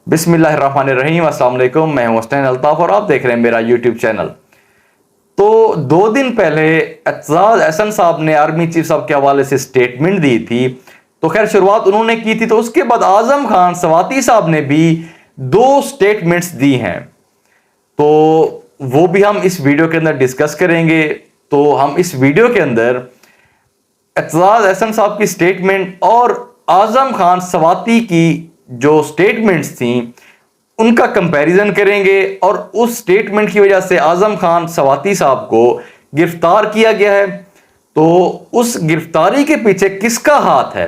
बिस्मिल्लाहिर्रहमानिर्रहीम। अस्सलाम वालेकुम। मैं हूं हसनैन अल्ताफ और आप देख रहे हैं मेरा यूट्यूब चैनल। तो 2 दिन पहले एतजाज अहसन साहब ने आर्मी चीफ साहब के हवाले से स्टेटमेंट दी थी। तो खैर शुरुआत उन्होंने की थी, तो उसके बाद आजम खान सवाती साहब ने भी 2 स्टेटमेंट्स दी हैं। तो वो भी हम इस वीडियो के अंदर डिस्कस करेंगे। तो हम इस वीडियो के अंदर एतजाज अहसन साहब की स्टेटमेंट और आजम खान सवाती की जो स्टेटमेंट्स थी उनका कंपैरिजन करेंगे, और उस स्टेटमेंट की वजह से आजम खान सवाती साहब को गिरफ्तार किया गया है। तो उस गिरफ्तारी के पीछे किसका हाथ है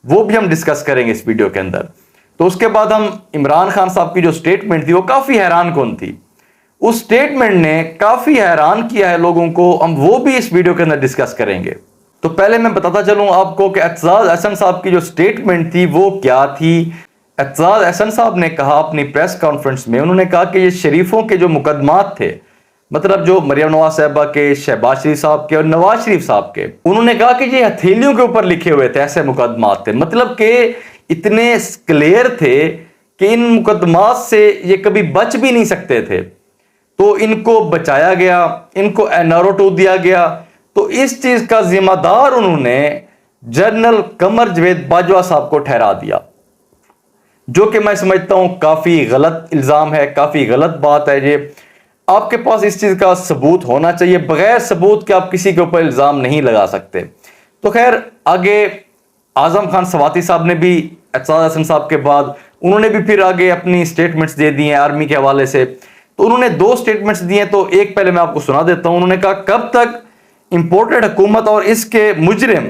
वो भी हम डिस्कस करेंगे इस वीडियो के अंदर। तो उसके बाद हम इमरान खान साहब की जो स्टेटमेंट थी वो काफी हैरान कौन थी, उस स्टेटमेंट ने काफी हैरान किया है लोगों को, हम वो भी इस वीडियो के अंदर डिस्कस करेंगे। तो पहले मैं बताता चलूं आपको कि एतजाज अहसन साहब की जो स्टेटमेंट थी वो क्या थी। एतजाज अहसन साहब ने कहा अपनी प्रेस कॉन्फ्रेंस में, उन्होंने कहा कि ये शरीफों के जो मुकदमात थे, मतलब जो मरियम नवाज साहबा के, शहबाज शरीफ साहब के और नवाज शरीफ साहब के, उन्होंने कहा कि ये हथेलियों के ऊपर लिखे हुए थे, ऐसे मुकदमात थे, मतलब कि इतने क्लियर थे कि इन मुकदमात से ये कभी बच भी नहीं सकते थे। तो इनको बचाया गया, इनको एनआरओ 2 दिया गया। तो इस चीज का जिम्मेदार उन्होंने जनरल कमर जवेद बाजवा साहब को ठहरा दिया, जो कि मैं समझता हूं काफी गलत इल्जाम है, काफी गलत बात है। ये आपके पास इस चीज का सबूत होना चाहिए, बगैर सबूत के आप किसी के ऊपर इल्जाम नहीं लगा सकते। तो खैर आगे आजम खान सवाती साहब ने भी एतजाज अहसन साहब के बाद उन्होंने भी फिर आगे अपनी स्टेटमेंट्स दे दी हैं आर्मी के हवाले से। तो उन्होंने 2 स्टेटमेंट्स दिए हैं, तो एक पहले मैं आपको सुना देता हूं। उन्होंने कहा कब तक इंपोर्टेड हुकूमत और इसके मुजरिम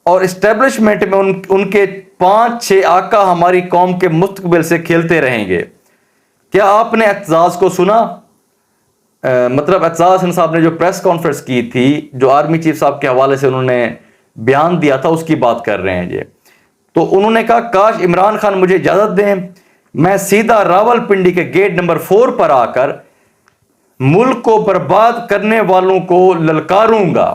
और इस्टेब्लिशमेंट में उनके 5-6 आका हमारी कौम के मुस्तकबिल से खेलते रहेंगे। क्या आपने एतजाज को सुना? मतलब एतजाज अहसन साहब ने जो प्रेस कॉन्फ्रेंस की थी, जो आर्मी चीफ साहब के हवाले से उन्होंने बयान दिया था, उसकी बात कर रहे हैं ये। तो उन्होंने कहा काश इमरान खान मुझे इजाजत दें, मैं सीधा रावलपिंडी के गेट नंबर 4 पर आकर मुल्क को बर्बाद करने वालों को ललकारूंगा।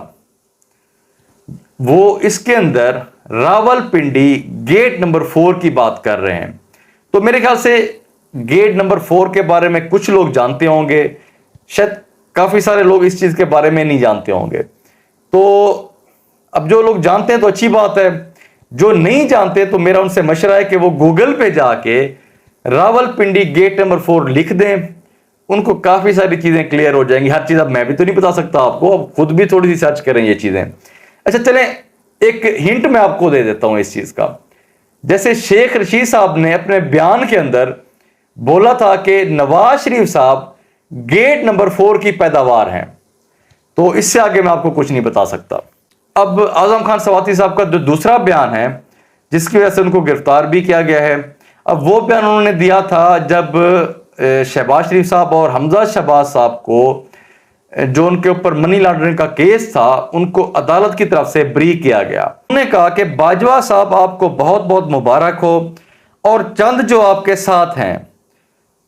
वो इसके अंदर रावलपिंडी गेट नंबर 4 की बात कर रहे हैं। तो मेरे ख्याल से गेट नंबर 4 के बारे में कुछ लोग जानते होंगे, शायद काफी सारे लोग इस चीज के बारे में नहीं जानते होंगे। तो अब जो लोग जानते हैं तो अच्छी बात है, जो नहीं जानते तो मेरा उनसे मशवरा है कि वो गूगल पे जाके रावलपिंडी गेट नंबर 4 लिख दें, उनको काफी सारी चीजें क्लियर हो जाएंगी। हर चीज अब मैं भी तो नहीं बता सकता आपको, अब खुद भी थोड़ी सी सर्च करें ये चीजें। अच्छा चलें, एक हिंट मैं आपको दे देता हूं इस चीज का। जैसे शेख रशीद साहब ने अपने बयान के अंदर बोला था कि नवाज शरीफ साहब गेट नंबर 4 की पैदावार हैं, तो इससे आगे मैं आपको कुछ नहीं बता सकता। अब आजम खान सवाती साहब का जो दूसरा बयान है, जिसकी वजह से उनको गिरफ्तार भी किया गया है, अब वो बयान उन्होंने दिया था जब शहबाज शरीफ साहब और हमजा शहबाज साहब को, जो उनके ऊपर मनी लॉन्ड्रिंग का केस था, उनको अदालत की तरफ से ब्री किया गया। उन्होंने कहा कि बाजवा साहब आपको बहुत बहुत मुबारक हो, और चंद जो आपके साथ हैं,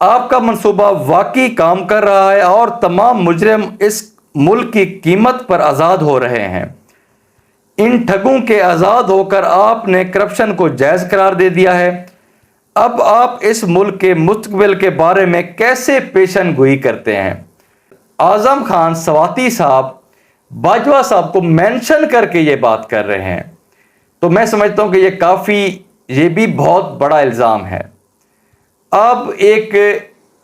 आपका मंसूबा वाकई काम कर रहा है और तमाम मुजरिम इस मुल्क की कीमत पर आजाद हो रहे हैं। इन ठगों के आजाद होकर आपने करप्शन को जायज करार दे दिया है। अब आप इस मुल्क के मुस्तकबिल के बारे में कैसे पेशन गोई करते हैं? आजम खान सवाती साहब बाजवा साहब को मेंशन करके ये बात कर रहे हैं। तो मैं समझता हूं कि ये भी बहुत बड़ा इल्जाम है। अब एक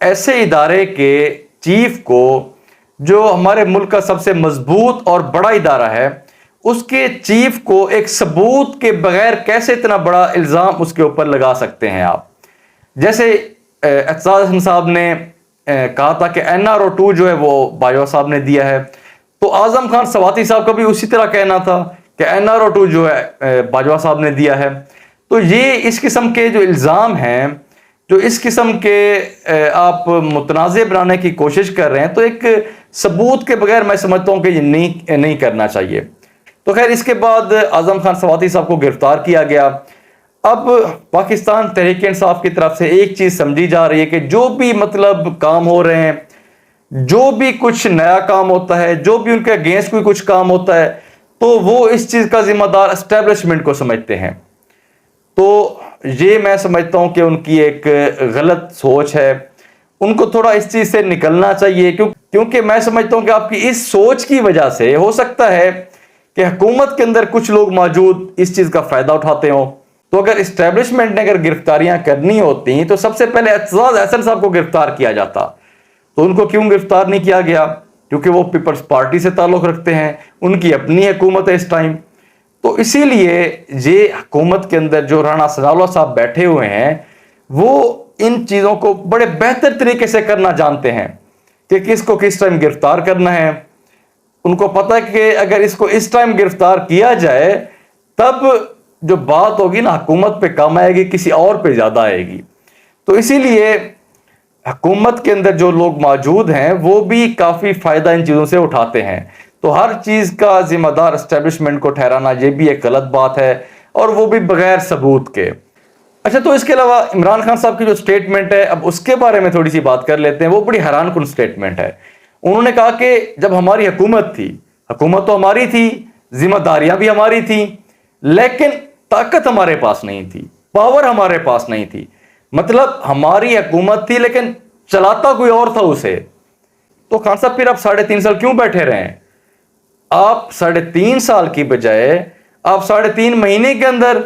ऐसे इदारे के चीफ को, जो हमारे मुल्क का सबसे मजबूत और बड़ा इदारा है, उसके चीफ को एक सबूत के बगैर कैसे इतना बड़ा इल्जाम उसके ऊपर लगा सकते हैं आप? जैसे एतजाज अहसन साहब ने कहा था कि एनआरओ 2 जो है वो बाजवा साहब ने दिया है, तो आजम खान सवाती साहब का भी उसी तरह कहना था कि एनआरओ 2 जो है बाजवा साहब ने दिया है। तो ये इस किस्म के जो इल्जाम हैं, जो इस किस्म के आप मुतनाज़े बनाने की कोशिश कर रहे हैं, तो एक सबूत के बगैर मैं समझता हूं कि ये नहीं करना चाहिए। तो खैर इसके बाद आजम खान सवाती साहब को गिरफ्तार किया गया। अब पाकिस्तान तहरीक इंसाफ की तरफ से एक चीज समझी जा रही है कि जो भी मतलब काम हो रहे हैं, जो भी कुछ नया काम होता है, जो भी उनके अगेंस्ट कोई कुछ काम होता है, तो वो इस चीज का जिम्मेदार एस्टेब्लिशमेंट को समझते हैं। तो یہ میں سمجھتا ہوں کہ ان کی ایک غلط سوچ ہے، ان کو تھوڑا اس چیز سے نکلنا چاہیے، کیونکہ میں سمجھتا ہوں کہ آپ کی اس سوچ کی وجہ سے ہو سکتا ہے کہ حکومت کے اندر کچھ لوگ موجود اس چیز کا فائدہ اٹھاتے ہوں۔ تو اگر اسٹیبلشمنٹ نے اگر گرفتاریاں کرنی ہوتی تو سب سے پہلے اعتزاز احسن صاحب کو گرفتار کیا جاتا، تو ان کو کیوں گرفتار نہیں کیا گیا؟ کیونکہ وہ پیپلز پارٹی سے تعلق رکھتے ہیں، ان کی اپنی حکومت ہے اس ٹائم۔ تو اسی لیے یہ حکومت کے اندر جو رانا ثناءاللہ صاحب بیٹھے ہوئے ہیں وہ ان چیزوں کو بڑے بہتر طریقے سے کرنا جانتے ہیں کہ کس کو کس ٹائم گرفتار کرنا ہے۔ ان کو پتہ ہے کہ اگر اس کو اس ٹائم گرفتار کیا جائے تب جو بات ہوگی نا حکومت پہ کم آئے گی، کسی اور پہ زیادہ آئے گی۔ تو اسی لیے حکومت کے اندر جو لوگ موجود ہیں وہ بھی کافی فائدہ ان چیزوں سے اٹھاتے ہیں۔ تو ہر چیز کا ذمہ دار اسٹیبلشمنٹ کو ٹھہرانا یہ بھی ایک غلط بات ہے، اور وہ بھی بغیر ثبوت کے۔ اچھا، تو اس کے علاوہ عمران خان صاحب کی جو سٹیٹمنٹ ہے، اب اس کے بارے میں تھوڑی سی بات کر لیتے ہیں۔ وہ بڑی حیران کن سٹیٹمنٹ ہے۔ انہوں نے کہا کہ جب ہماری حکومت تھی، حکومت تو ہماری تھی، ذمہ داریاں بھی ہماری تھیں، لیکن طاقت ہمارے پاس نہیں تھی، پاور ہمارے پاس نہیں تھی۔ مطلب ہماری حکومت تھی لیکن چلاتا کوئی اور تھا اسے۔ تو خان صاحب پھر آپ 3.5 سال کیوں بیٹھے رہے ہیں؟ آپ 3.5 سال کی بجائے آپ 3.5 مہینے کے اندر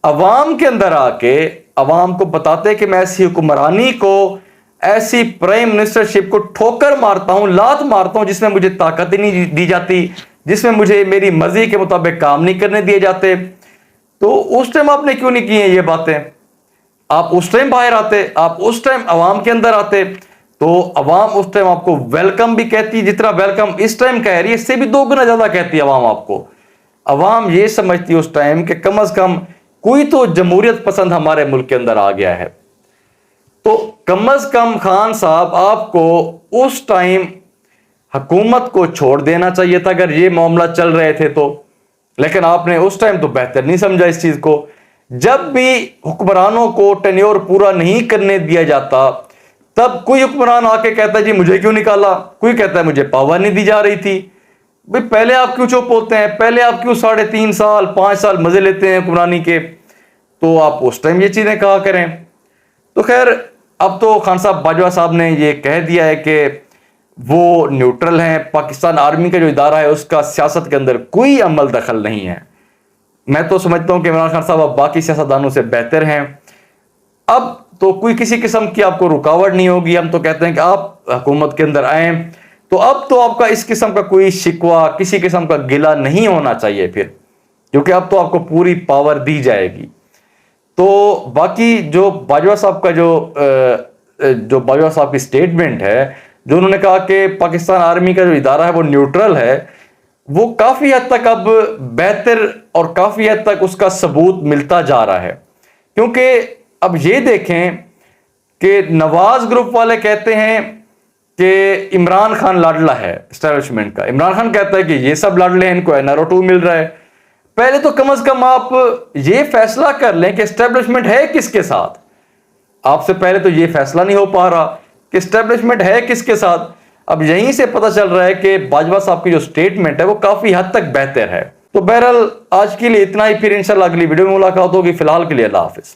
عوام کے اندر آ کے عوام کو بتاتے کہ میں ایسی حکمرانی کو، ایسی پرائم منسٹرشپ کو ٹھوکر مارتا ہوں، لات مارتا ہوں جس میں مجھے طاقت ہی نہیں دی جاتی، جس میں مجھے میری مرضی کے مطابق کام نہیں کرنے دیے جاتے۔ تو اس ٹائم آپ نے کیوں نہیں کی ہیں یہ باتیں؟ آپ اس ٹائم باہر آتے، آپ اس ٹائم عوام کے اندر آتے، تو عوام اس ٹائم آپ کو ویلکم بھی کہتی، جتنا ویلکم اس ٹائم کہہ رہی ہے اس سے بھی 2 گنا زیادہ کہتی ہے عوام آپ کو۔ عوام یہ سمجھتی اس ٹائم کہ کم از کم کوئی تو جمہوریت پسند ہمارے ملک کے اندر آ گیا ہے۔ تو کم از کم خان صاحب آپ کو اس ٹائم حکومت کو چھوڑ دینا چاہیے تھا اگر یہ معاملہ چل رہے تھے تو، لیکن آپ نے اس ٹائم تو بہتر نہیں سمجھا اس چیز کو۔ جب بھی حکمرانوں کو ٹینیور پورا نہیں کرنے دیا جاتا تب کوئی حکمران آ کے کہتا ہے جی مجھے کیوں نکالا، کوئی کہتا ہے مجھے پاور نہیں دی جا رہی تھی۔ بھئی پہلے آپ کیوں چپ ہوتے ہیں؟ پہلے آپ کیوں 3.5 سال 5 سال مزے لیتے ہیں حکمرانی کے؟ تو آپ اس ٹائم یہ چیزیں کہا کریں۔ تو خیر، اب تو خان صاحب باجوہ صاحب نے یہ کہہ دیا ہے کہ وہ نیوٹرل ہیں، پاکستان آرمی کا جو ادارہ ہے اس کا سیاست کے اندر کوئی عمل دخل نہیں ہے۔ میں تو سمجھتا ہوں کہ عمران خان صاحب اب باقی سیاستدانوں سے بہتر ہیں۔ اب تو کوئی کسی قسم کی آپ کو رکاوٹ نہیں ہوگی۔ ہم تو کہتے ہیں کہ آپ حکومت کے اندر آئیں تو اب تو آپ کا اس قسم کا کوئی شکوہ، کسی قسم کا گلہ نہیں ہونا چاہیے پھر، کیونکہ اب تو آپ کو پوری پاور دی جائے گی۔ تو باقی جو باجوہ صاحب کا جو باجوہ صاحب کی سٹیٹمنٹ ہے، جو انہوں نے کہا کہ پاکستان آرمی کا جو ادارہ ہے وہ نیوٹرل ہے، وہ کافی حد تک اب بہتر اور کافی حد تک اس کا ثبوت ملتا جا رہا ہے۔ کیونکہ اب یہ دیکھیں کہ نواز گروپ والے کہتے ہیں کہ عمران خان لاڈلا ہے اسٹیبلشمنٹ کا، عمران خان کہتا ہے کہ یہ سب لاڈلے ہیں، ان کو NRO 2 مل رہا ہے۔ پہلے تو کم از کم آپ یہ فیصلہ کر لیں کہ اسٹیبلشمنٹ ہے کس کے ساتھ۔ آپ سے پہلے تو یہ فیصلہ نہیں ہو پا رہا کہ اسٹیبلشمنٹ ہے کس کے ساتھ۔ اب یہیں سے پتہ چل رہا ہے کہ باجوہ صاحب کی جو سٹیٹمنٹ ہے وہ کافی حد تک بہتر ہے۔ تو بہرحال آج کے لیے اتنا ہی، پھر انشاءاللہ اگلی ویڈیو میں ملاقات ہوگی۔ فی الحال کے لیے اللہ حافظ۔